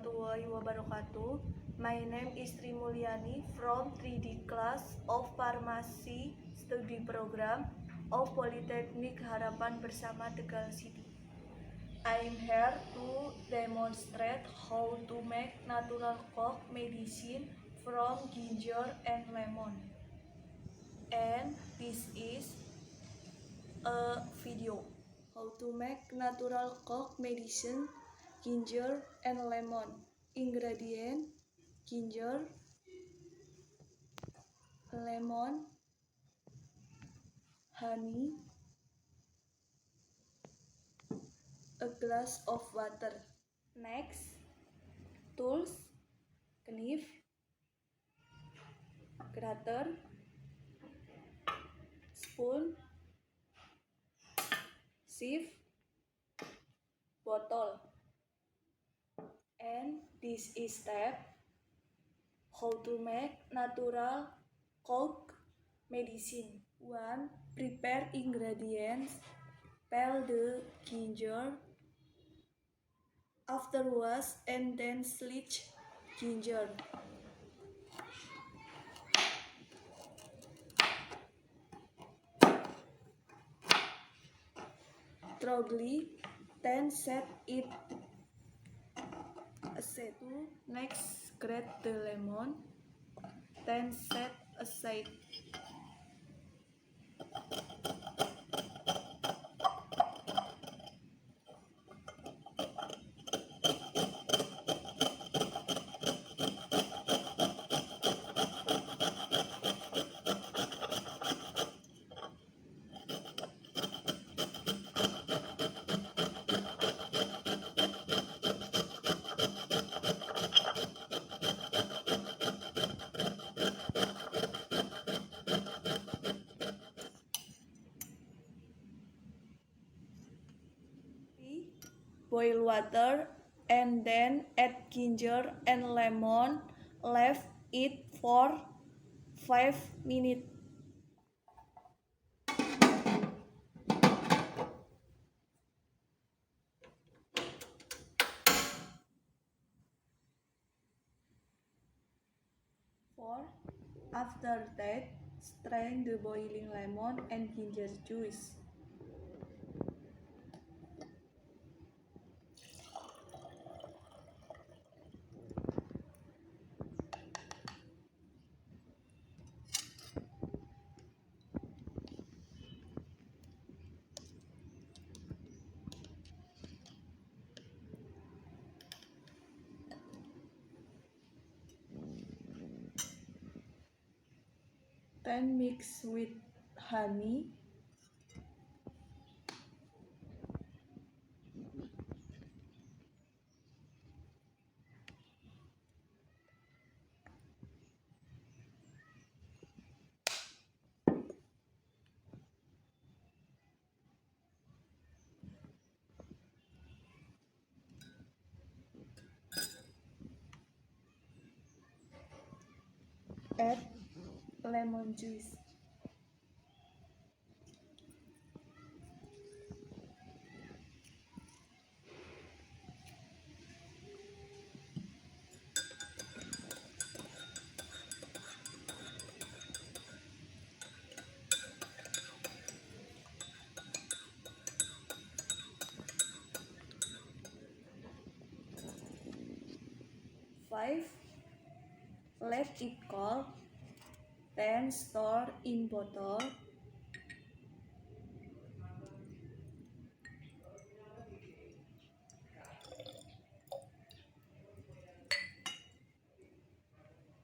warahmatullahi wabarakatuh. My name is Tri Mulyani from 3D class of Pharmacy Study Program of Polytechnic Harapan Bersama Tegal City. I am here to demonstrate how to make natural cough medicine from ginger and lemon. And this is a video how to make natural cough medicine, ginger and lemon. Ingredient: ginger, lemon, honey, a glass of water. Next, tools: knife, grater, spoon, sieve, bottle. And this is step how to make natural cough medicine. 1. Prepare ingredients. Peel the ginger. After wash and then slice ginger. Thoroughly, then set it aside. Next, grate the lemon, then set aside. Boil water and then add ginger and lemon. Leave it for 5 minutes. After that, strain the boiling lemon and ginger juice. Then mix with honey, add lemon juice. Let it cool, then store in bottle.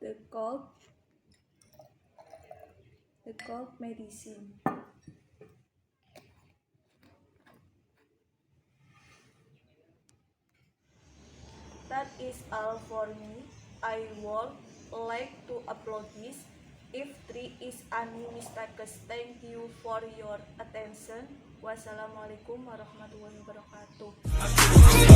The cough medicine. That is all for me. I would like to upload this. If there is any mistakes, thank you for your attention. Wassalamualaikum warahmatullahi wabarakatuh.